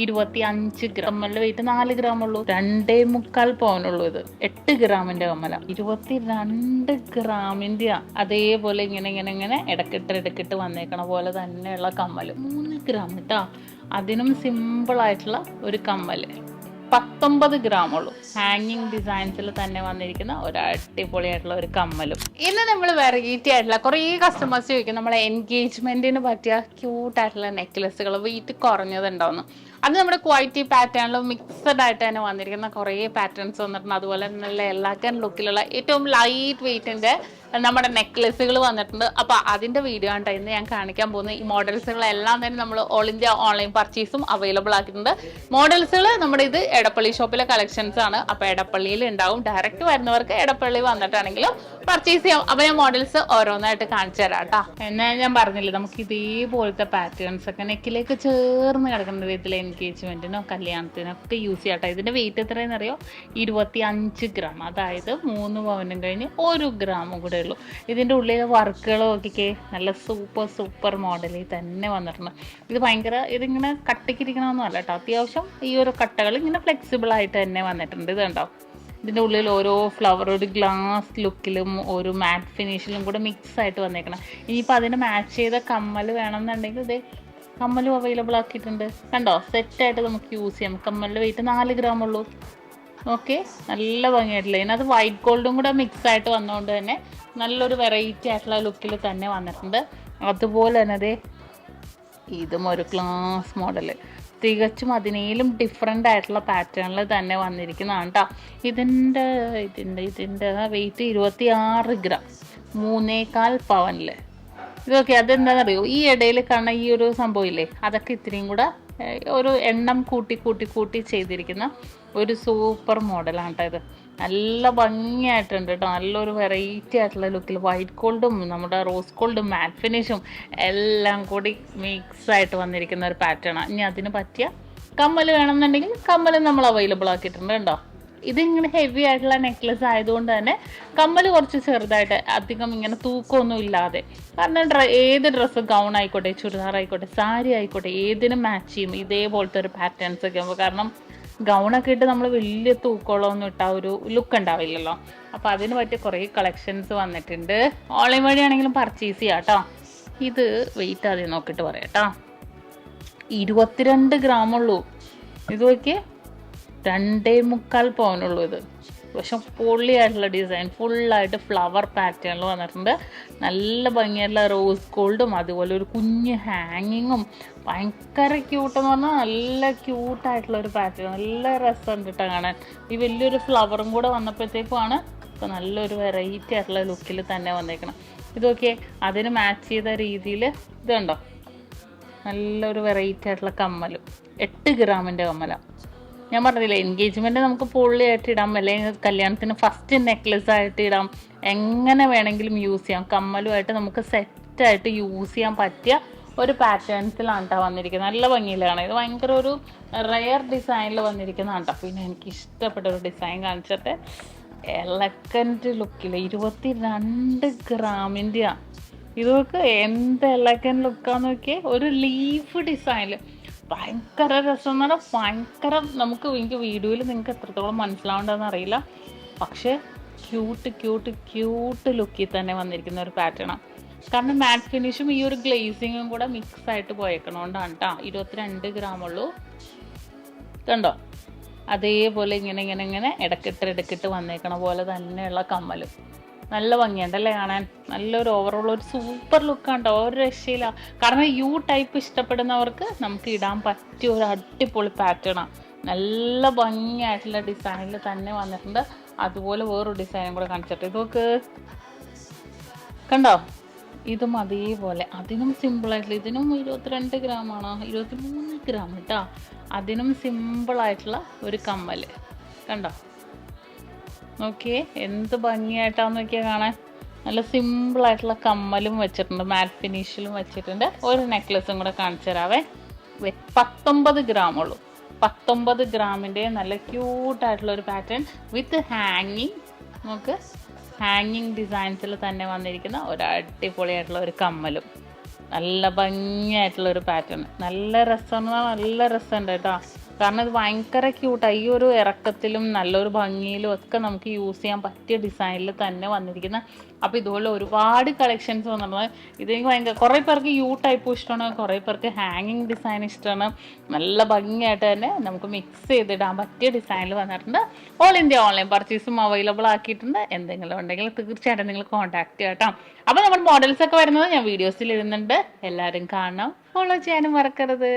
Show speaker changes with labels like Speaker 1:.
Speaker 1: 25 gram. കമ്മലിന്റെ wait 4 gram ഉള്ളൂ. 2.25 പവനുള്ളൂ. ഇത് 8 ഗ്രാമിന്റെ കമ്മല. 22 ഗ്രാമിന്റെ. അതേപോലെ ഇങ്ങനെ ഇടക്കിട്ട് വന്നേക്കണ പോലെ തന്നെയുള്ള കമ്മല്. 3 ഗ്രാം കേട്ടോ. അതിനും സിമ്പിൾ ആയിട്ടുള്ള ഒരു കമ്മല്. 19 ഗ്രാം ഉള്ളൂ. ഹാങ്ങിങ് ഡിസൈൻസിൽ തന്നെ വന്നിരിക്കുന്ന ഒരു അടിപൊളിയായിട്ടുള്ള ഒരു കമ്മലും. ഇന്ന് നമ്മൾ വെറൈറ്റി ആയിട്ടുള്ള കുറേ കസ്റ്റമേഴ്സ് ചോദിക്കും നമ്മളെ എൻഗേജ്മെന്റിന് പറ്റിയ ക്യൂട്ടായിട്ടുള്ള നെക്ലസുകൾ വെയിറ്റ് കുറഞ്ഞതുണ്ടാവുന്നു. അത് നമ്മുടെ ക്വാളിറ്റി പാറ്റേണിലും മിക്സഡ് ആയിട്ട് തന്നെ വന്നിരിക്കുന്ന കുറേ പാറ്റേൺസ് വന്നിട്ടുണ്ട്. അതുപോലെ നല്ല എലഗൻ ലുക്കിലുള്ള ഏറ്റവും ലൈറ്റ് വെയിറ്റിന്റെ നമ്മുടെ നെക്ലസുകൾ വന്നിട്ടുണ്ട്. അപ്പോൾ അതിന്റെ വീഡിയോ ആണ് ഇന്ന് ഞാൻ കാണിക്കാൻ പോകുന്നത്. ഈ മോഡൽസുകളെല്ലാം തന്നെ നമ്മൾ ഓൾ ഇന്ത്യ ഓൺലൈൻ പർച്ചേസും അവൈലബിൾ ആക്കിയിട്ടുണ്ട്. മോഡൽസുകൾ നമ്മുടെ ഇത് എടപ്പള്ളി ഷോപ്പിലെ കളക്ഷൻസ് ആണ്. അപ്പോൾ എടപ്പള്ളിയിൽ ഉണ്ടാവും. ഡയറക്റ്റ് വരുന്നവർക്ക് എടപ്പള്ളി വന്നിട്ടാണെങ്കിലും പർച്ചേസ് ചെയ്യാം. അപ്പോൾ ഞാൻ മോഡൽസ് ഓരോന്നായിട്ട് കാണിച്ചു തരാം കേട്ടോ. എന്നാൽ ഞാൻ പറഞ്ഞില്ലേ, നമുക്ക് ഇതേപോലത്തെ പാറ്റേൺസ് ഒക്കെ നെക്കിലേക്ക് ചേർന്ന് കിടക്കുന്ന വിധത്തിൽ എൻഗേജ്മെന്റിനോ കല്യാണത്തിനോ ഒക്കെ യൂസ് ചെയ്യാം കേട്ടോ. ഇതിന്റെ വെയിറ്റ് എത്രയെന്ന് അറിയോ? 25 ഗ്രാം. അതായത് 3 പവനും കഴിഞ്ഞ് 1 ഗ്രാമും കൂടെ ഉള്ളൂ. ഇതിന്റെ ഉള്ളിലെ വർക്കുകൾ നോക്കിക്കേ, നല്ല സൂപ്പർ മോഡലിൽ തന്നെ വന്നിട്ടുണ്ട്. ഇത് ഭയങ്കര ഇതിങ്ങനെ കട്ടിക്കിരിക്കണമെന്നും അല്ല കേട്ടോ. അത്യാവശ്യം ഈ ഒരു കട്ടകൾ ഇങ്ങനെ ഫ്ലെക്സിബിൾ ആയിട്ട് തന്നെ വന്നിട്ടുണ്ട്. ഇത് കണ്ടോ, ഇതിൻ്റെ ഉള്ളിൽ ഓരോ ഫ്ലവർ ഒരു ഗ്ലാസ് ലുക്കിലും ഒരു മാറ്റ് ഫിനിഷിലും കൂടെ മിക്സ് ആയിട്ട് വന്നേക്കണം. ഇനിയിപ്പോൾ അതിന് മാച്ച് ചെയ്ത കമ്മൽ വേണമെന്നുണ്ടെങ്കിൽ ഇത് കമ്മലും അവൈലബിൾ ആക്കിയിട്ടുണ്ട്. കണ്ടോ, സെറ്റായിട്ട് നമുക്ക് യൂസ് ചെയ്യാം. കമ്മലിൻ്റെ വെയിറ്റ് 4 ഗ്രാം ഉള്ളൂ. ഓക്കെ, നല്ല ഭംഗിയായിട്ടില്ല. ഇതിനകത്ത് വൈറ്റ് ഗോൾഡും കൂടെ മിക്സ് ആയിട്ട് വന്നുകൊണ്ട് തന്നെ നല്ലൊരു വെറൈറ്റി ആയിട്ടുള്ള ലുക്കിൽ തന്നെ വന്നിട്ടുണ്ട്. അതുപോലെ തന്നെ അതെ ഇതും ഒരു ക്ലാസ് മോഡല്, തികച്ചും അതിനേലും ഡിഫറെൻ്റ് ആയിട്ടുള്ള പാറ്റേണിൽ തന്നെ വന്നിരിക്കുന്നതാണ് കേട്ടോ. ഇതിൻ്റെ വെയിറ്റ് 26 ഗ്രാം, 3.25 പവനിൽ. ഇതൊക്കെ അതെന്താണെന്നറിയോ, ഈ ഇടയിൽ കാണുന്ന ഈ ഒരു സംഭവം ഇല്ലേ, അതൊക്കെ ഇത്രയും കൂടെ ഒരു എണ്ണം കൂട്ടി ചെയ്തിരിക്കുന്ന ഒരു സൂപ്പർ മോഡലാണ് കേട്ടോ. ഇത് നല്ല ഭംഗിയായിട്ടുണ്ട് കേട്ടോ. നല്ലൊരു വെറൈറ്റി ആയിട്ടുള്ള ലുക്കിൽ വൈറ്റ് ഗോൾഡും നമ്മുടെ റോസ് ഗോൾഡും മാറ്റ് ഫിനിഷും എല്ലാം കൂടി മിക്സ് ആയിട്ട് വന്നിരിക്കുന്ന ഒരു പാറ്റേണാണ്. ഇനി അതിന് പറ്റിയ കമ്മൽ വേണമെന്നുണ്ടെങ്കിൽ കമ്മലും നമ്മൾ അവൈലബിൾ ആക്കിയിട്ടുണ്ട് കേട്ടോ. ഇതിങ്ങനെ ഹെവി ആയിട്ടുള്ള നെക്ലസ് ആയതുകൊണ്ട് തന്നെ കമ്മൽ കുറച്ച് ചെറുതായിട്ട്, അധികം ഇങ്ങനെ തൂക്കമൊന്നും ഇല്ലാതെ. കാരണം ഏത് ഡ്രസ്സ്, ഗൗൺ ആയിക്കോട്ടെ, ചുരിദാർ ആയിക്കോട്ടെ, സാരി ആയിക്കോട്ടെ, ഏതിനും മാച്ച് ചെയ്യും ഇതേപോലത്തെ ഒരു പാറ്റേൺസ് ഒക്കെ ആകുമ്പോൾ. കാരണം ഗൗണൊക്കെ ഇട്ട് നമ്മൾ വലിയ തൂക്കമുള്ളതൊന്നും ഇട്ട ഒരു ലുക്ക് ഉണ്ടാവില്ലല്ലോ. അപ്പോൾ അതിന് പറ്റിയ കുറേ കളക്ഷൻസ് വന്നിട്ടുണ്ട്. ഓൺലൈൻ വഴിയാണെങ്കിലും പർച്ചേസ് ചെയ്യാം കേട്ടോ. ഇത് വെയിറ്റ് ആദ്യം നോക്കിയിട്ട് പറയാം കേട്ടോ. 22 ഗ്രാം ഉള്ളൂ. ഇത് നോക്കിയേ, 2.25 പവനുള്ളൂ. ഇത് പക്ഷെ പൊള്ളിയായിട്ടുള്ള ഡിസൈൻ, ഫുള്ളായിട്ട് ഫ്ലവർ പാറ്റേണിൽ വന്നിട്ടുണ്ട്. നല്ല ഭംഗിയായിട്ടുള്ള റോസ് ഗോൾഡും അതുപോലെ ഒരു കുഞ്ഞ് ഹാങ്ങിങ്ങും ഭയങ്കര ക്യൂട്ടെന്ന് പറഞ്ഞാൽ നല്ല ക്യൂട്ടായിട്ടുള്ള ഒരു പാറ്റേൺ. നല്ല രസമുണ്ട് കേട്ടോ കാണാൻ. ഈ വലിയൊരു ഫ്ലവറും കൂടെ വന്നപ്പോഴത്തേക്കുമാണ് ഇപ്പോൾ നല്ലൊരു വെറൈറ്റി ആയിട്ടുള്ള ലുക്കിൽ തന്നെ വന്നേക്കണം. ഇതൊക്കെ അതിന് മാച്ച് ചെയ്ത രീതിയിൽ ഇത് കണ്ടോ, നല്ലൊരു വെറൈറ്റി ആയിട്ടുള്ള കമ്മലും. 8 ഗ്രാമിൻ്റെ കമ്മല. ഞാൻ പറഞ്ഞില്ലേ, എൻഗേജ്മെൻറ്റ് നമുക്ക് പൊള്ളിയായിട്ട് ഇടാം, അല്ലെങ്കിൽ കല്യാണത്തിന് ഫസ്റ്റ് നെക്ലസ് ആയിട്ട് ഇടാം, എങ്ങനെ വേണമെങ്കിലും യൂസ് ചെയ്യാം. കമ്മലുമായിട്ട് നമുക്ക് സെറ്റായിട്ട് യൂസ് ചെയ്യാൻ പറ്റിയ ഒരു പാറ്റേൺസിലാണ് കേട്ടോ വന്നിരിക്കുന്നത്. നല്ല ഭംഗിയിലാണ്. ഇത് ഭയങ്കര ഒരു റെയർ ഡിസൈനിൽ വന്നിരിക്കുന്നതാണ് കേട്ടോ. പിന്നെ എനിക്ക് ഇഷ്ടപ്പെട്ട ഒരു ഡിസൈൻ കാണിച്ചിട്ട്, എലഗൻറ്റ് ലുക്കിൽ 22 ഗ്രാമിൻ്റെയാണ്. ഇതൊക്കെ എന്ത് എലഗൻറ്റ് ലുക്കാന്ന് നോക്കിയേ. ഒരു ലീഫ് ഡിസൈനിൽ ഭയങ്കര രസം എന്ന് പറഞ്ഞാൽ ഭയങ്കര, എനിക്ക് വീഡിയോയിൽ നിങ്ങൾക്ക് എത്രത്തോളം മനസ്സിലാവേണ്ടതെന്ന് അറിയില്ല, പക്ഷേ ക്യൂട്ട് ലുക്കിൽ തന്നെ വന്നിരിക്കുന്ന ഒരു പാറ്റേണാണ്. കാരണം മാറ്റ് ഫിനിഷും ഈ ഒരു ഗ്ലേസിങ്ങും കൂടെ മിക്സ് ആയിട്ട് പോയേക്കണോണ്ടാണ് കേട്ടോ. 22 ഗ്രാം ഉള്ളൂ. കണ്ടോ, അതേപോലെ ഇങ്ങനെ ഇടക്കിട്ട് വന്നേക്കണ പോലെ തന്നെയുള്ള കമ്മലും. നല്ല ഭംഗിയുണ്ടല്ലേ കാണാൻ. നല്ലൊരു ഓവറോൾ ഒരു സൂപ്പർ ലുക്കാണ് കേട്ടോ. ഒരു രക്ഷയില്ല. കാരണം യു ടൈപ്പ് ഇഷ്ടപ്പെടുന്നവർക്ക് നമുക്ക് ഇടാൻ പറ്റിയ ഒരു അടിപൊളി പാറ്റേണാണ്. നല്ല ഭംഗിയായിട്ടുള്ള ഡിസൈനിൽ തന്നെ വന്നിട്ടുണ്ട്. അതുപോലെ വേറൊരു ഡിസൈനും കൂടെ കാണിച്ചിട്ട് ഇതൊക്കെ കണ്ടോ. ഇതും അതേപോലെ, അതിനും സിമ്പിളായിട്ടുള്ള, ഇതിനും 22 ഗ്രാമാണ്, 23 ഗ്രാം കേട്ടോ. അതിനും സിമ്പിളായിട്ടുള്ള ഒരു കമ്മൽ കണ്ടോ. നോക്കിയേ എന്ത് ഭംഗിയായിട്ടാന്ന് നോക്കിയാൽ കാണാൻ. നല്ല സിമ്പിളായിട്ടുള്ള കമ്മലും വെച്ചിട്ടുണ്ട്, മാറ്റ് ഫിനിഷിലും വെച്ചിട്ടുണ്ട്. ഒരു നെക്ലസും കൂടെ കാണിച്ചു തരാവേ. 19 ഗ്രാം ഉള്ളൂ. 19 ഗ്രാമിൻ്റെ നല്ല ക്യൂട്ടായിട്ടുള്ള ഒരു പാറ്റേൺ വിത്ത് ഹാങ്ങിങ്. നമുക്ക് ഹാങ്ങിങ് ഡിസൈൻസിൽ തന്നെ വന്നിരിക്കുന്ന ഒരു അടിപൊളിയായിട്ടുള്ള ഒരു കമ്മലും. നല്ല ഭംഗിയായിട്ടുള്ള ഒരു പാറ്റേൺ. നല്ല രസമുണ്ട് കേട്ടോ. കാരണം ഇത് ഭയങ്കര ക്യൂട്ടാണ്. ഈ ഒരു ഇറക്കത്തിലും നല്ലൊരു ഭംഗിയിലും ഒക്കെ നമുക്ക് യൂസ് ചെയ്യാൻ പറ്റിയ ഡിസൈനിൽ തന്നെ വന്നിരിക്കുന്ന. അപ്പോൾ ഇതുപോലെ ഒരുപാട് കളക്ഷൻസ് വന്നിട്ടുണ്ട്. ഇതെനിക്ക് ഭയങ്കര, കുറേ പേർക്ക് യു ടൈപ്പ് ഇഷ്ടമാണ്, കുറേ പേർക്ക് ഹാങ്ങിങ് ഡിസൈൻ ഇഷ്ടമാണ്. നല്ല ഭംഗിയായിട്ട് തന്നെ നമുക്ക് മിക്സ് ചെയ്തിടാൻ പറ്റിയ ഡിസൈനിൽ വന്നിട്ടുണ്ട്. ഓൾ ഇന്ത്യ ഓൺലൈൻ പർച്ചേസും അവൈലബിൾ ആക്കിയിട്ടുണ്ട്. എന്തെങ്കിലും ഉണ്ടെങ്കിൽ തീർച്ചയായിട്ടും നിങ്ങൾ കോൺടാക്ട് ചെയ്യാം കേട്ടോ. അപ്പോൾ നമ്മുടെ മോഡൽസ് ഒക്കെ വരുന്നത് ഞാൻ വീഡിയോസിൽ ഇടുന്നുണ്ട്. എല്ലാവരും കാണണം, ഫോളോ ചെയ്യാനും മറക്കരുത്.